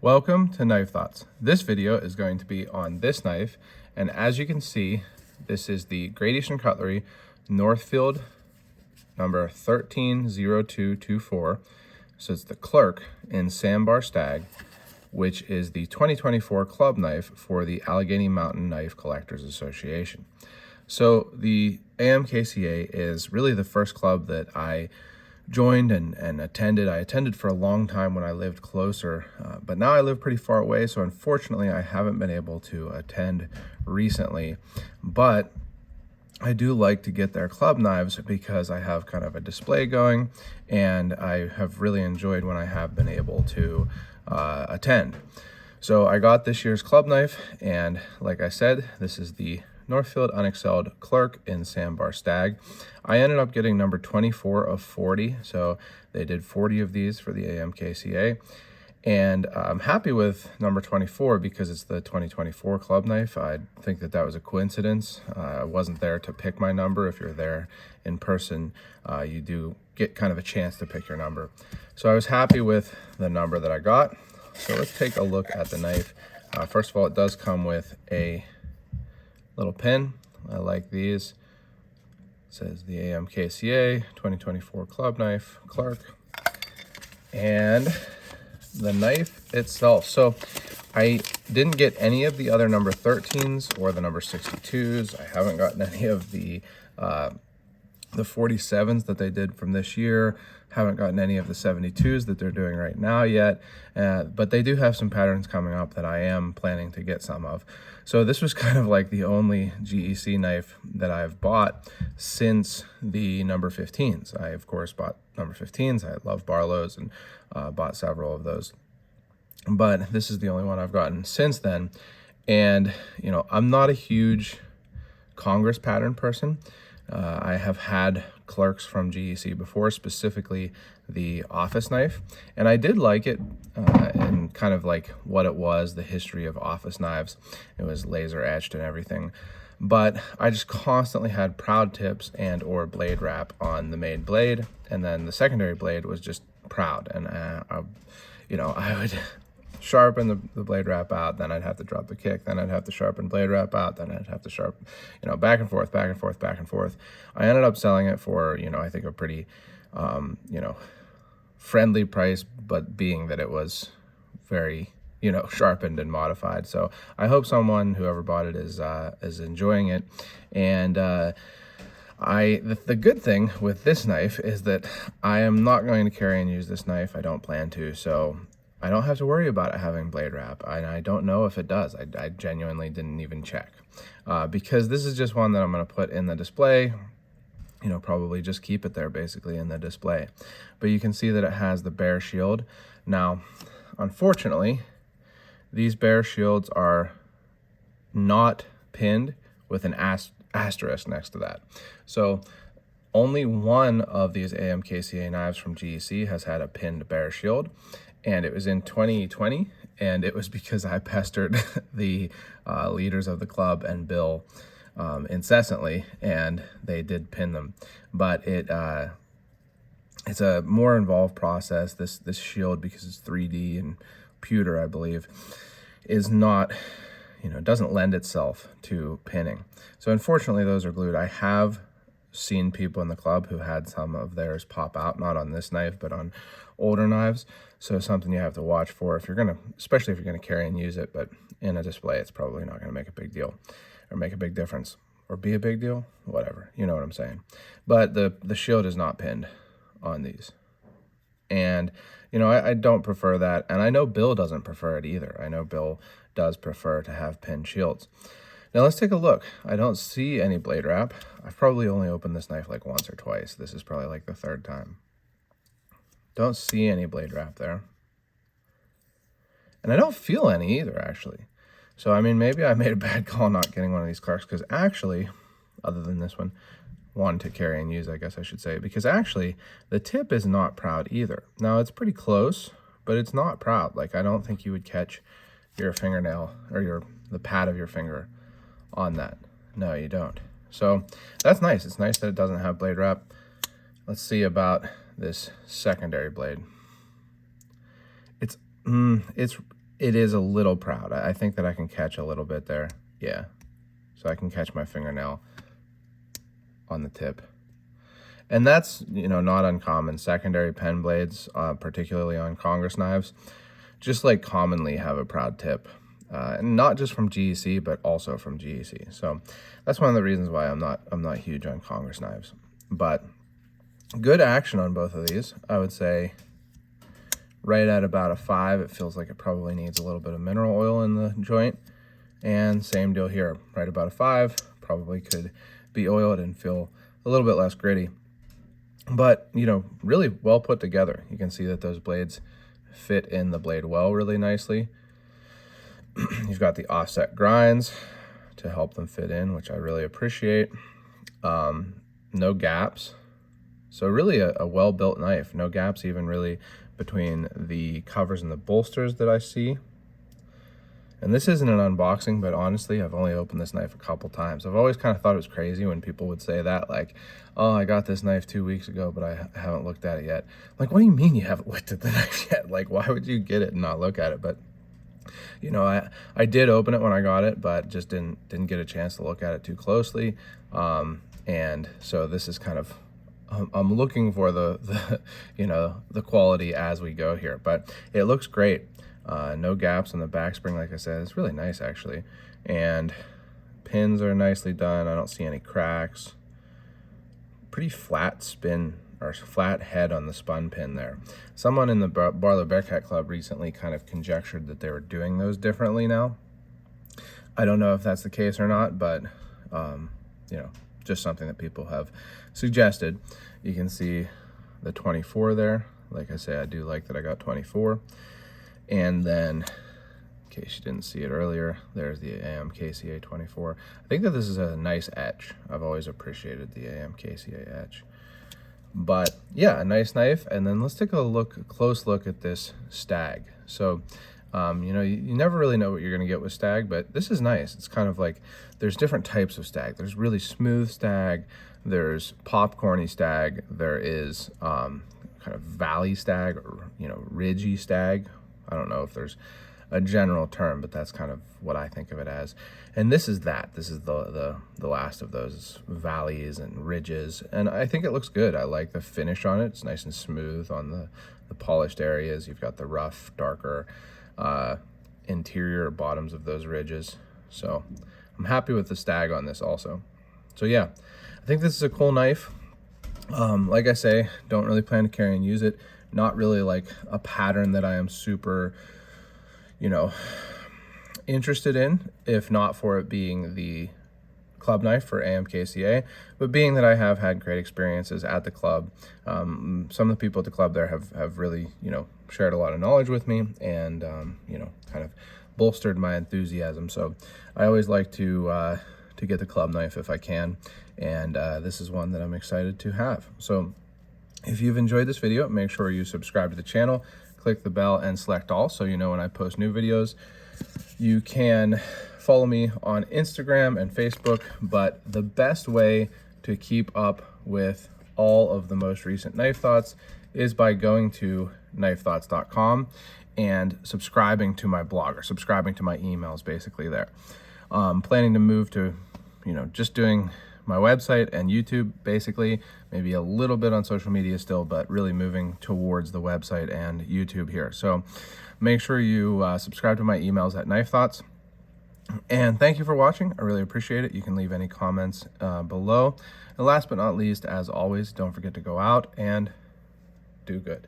Welcome to Knife Thoughts. This video is going to be on this knife, and as you can see, this is the Great Eastern Cutlery Northfield number 130224. So it's the Clerk in Sandbar Stag, which is the 2024 club knife for the Allegheny Mountain Knife Collectors Association. So the AMKCA is really the first club that I joined and attended. I attended for a long time when I lived closer, but now I live pretty far away, so unfortunately I haven't been able to attend recently. But I do like to get their club knives because I have kind of a display going, and I have really enjoyed when I have been able to attend. So I got this year's club knife, and like I said, this is the Northfield Unexcelled Clerk in Sandbar Stag. I ended up getting number 24 of 40, so they did 40 of these for the AMKCA, and I'm happy with number 24 because it's the 2024 club knife. I think that that was a coincidence. I wasn't there to pick my number. If you're there in person, you do get kind of a chance to pick your number. So I was happy with the number that I got. So let's take a look at the knife. First of all, it does come with a little pin. I like these. It says the AMKCA 2024 club knife, Clerk. And the knife itself. So I didn't get any of the other number 13s or the number 62s. I haven't gotten any of the 47s that they did from this year. Haven't gotten any of the 72s that they're doing right now yet, but they do have some patterns coming up that I am planning to get some of. So this was kind of like the only GEC knife that I've bought since the number 15s. I, of course, bought number 15s. I love Barlow's and bought several of those. But this is the only one I've gotten since then. And, you know, I'm not a huge Congress pattern person. I have had Clerks from GEC before, specifically the office knife, and I did like it and kind of like what it was, the history of office knives. It was laser etched and everything, but I just constantly had proud tips and or blade wrap on the main blade, and then the secondary blade was just proud, and I would sharpen the blade wrap out, then I'd have to drop the kick, then I'd have to sharpen blade wrap out, then I'd have to sharpen, back and forth, back and forth, back and forth. I ended up selling it for, I think a pretty, friendly price, but being that it was very, sharpened and modified. So I hope whoever bought it is enjoying it. And the good thing with this knife is that I am not going to carry and use this knife. I don't plan to, so I don't have to worry about it having blade wrap, and I don't know if it does. I genuinely didn't even check, because this is just one that I'm going to put in the display, probably just keep it there basically in the display. But you can see that it has the bare shield. Now, unfortunately, these bare shields are not pinned with an asterisk next to that. So only one of these AMKCA knives from GEC has had a pinned bare shield, and it was in 2020, and it was because I pestered the leaders of the club and Bill incessantly, and they did pin them. But it's a more involved process. This shield, because it's 3D and pewter, I believe, is not, doesn't lend itself to pinning. So unfortunately, those are glued. I have seen people in the club who had some of theirs pop out, not on this knife, but on older knives. So something you have to watch for if you're gonna, especially if you're gonna carry and use it. But in a display, it's probably not gonna make a big deal or make a big difference or be a big deal, whatever, you know what I'm saying. But the shield is not pinned on these, and I don't prefer that, and I know Bill doesn't prefer it either. I know Bill does prefer to have pinned shields. Now let's take a look. I don't see any blade wrap. I've probably only opened this knife like once or twice. This is probably like the third time. Don't see any blade wrap there. And I don't feel any either, actually. So, I mean, maybe I made a bad call not getting one of these Clerks, because actually, other than this one to carry and use, I guess I should say, because actually the tip is not proud either. Now, it's pretty close, but it's not proud. Like, I don't think you would catch your fingernail or the pad of your finger on that. No, you don't. So that's nice. It's nice that it doesn't have blade wrap. Let's see about this secondary blade. It's it is a little proud. I think that I can catch a little bit there. Yeah. So I can catch my fingernail on the tip. And that's, not uncommon. Secondary pen blades, particularly on Congress knives, just like commonly have a proud tip. And not just from GEC, but also from GEC. So that's one of the reasons why I'm not huge on Congress knives. But good action on both of these. I would say right at about a 5. It feels like it probably needs a little bit of mineral oil in the joint. And same deal here, right about a 5. Probably could be oiled and feel a little bit less gritty. But, really well put together. You can see that those blades fit in the blade well really nicely. You've got the offset grinds to help them fit in, which I really appreciate. No gaps. So really a well-built knife. No gaps even really between the covers and the bolsters that I see. And this isn't an unboxing, but honestly, I've only opened this knife a couple times. I've always kind of thought it was crazy when people would say that, like, oh, I got this knife 2 weeks ago, but I haven't looked at it yet. Like, what do you mean you haven't looked at the knife yet? Like, why would you get it and not look at it? But, I did open it when I got it, but just didn't get a chance to look at it too closely. And so this is kind of, I'm looking for the quality as we go here, but it looks great. No gaps on the back spring, like I said. It's really nice, actually. And pins are nicely done. I don't see any cracks. Pretty flat spin, or flat head on the spun pin there. Someone in the Barlow Bearcat Club recently kind of conjectured that they were doing those differently now. I don't know if that's the case or not, but, just something that people have suggested. You can see the 24 there. Like I say, I do like that I got 24. And then, in case you didn't see it earlier, there's the AMKCA 24. I think that this is a nice etch. I've always appreciated the AMKCA etch. But yeah, a nice knife. And then let's take a close look at this Stag. So, you never really know what you're going to get with Stag, but this is nice. It's kind of like, there's different types of Stag. There's really smooth Stag. There's popcorny Stag. There is kind of valley Stag, or, ridgy Stag. I don't know if there's a general term, but that's kind of what I think of it as. And this is that. This is the last of those valleys and ridges. And I think it looks good. I like the finish on it. It's nice and smooth on the polished areas. You've got the rough, darker interior bottoms of those ridges. So I'm happy with the Stag on this also. So yeah, I think this is a cool knife. Like I say, don't really plan to carry and use it. Not really like a pattern that I am super, interested in, if not for it being the club knife for AMKCA, but being that I have had great experiences at the club. Some of the people at the club there have really, shared a lot of knowledge with me and, kind of bolstered my enthusiasm. So I always like to get the club knife if I can. And this is one that I'm excited to have. So if you've enjoyed this video, make sure you subscribe to the channel, click the bell, and select all so you know when I post new videos. You can follow me on Instagram and Facebook, but the best way to keep up with all of the most recent knife thoughts is by going to knifethoughts.com and subscribing to my blog, or subscribing to my emails basically there. Planning to move to, just doing my website and YouTube, basically, maybe a little bit on social media still, but really moving towards the website and YouTube here. So make sure you subscribe to my emails at Knife Thoughts. And thank you for watching. I really appreciate it. You can leave any comments below. And last but not least, as always, don't forget to go out and do good.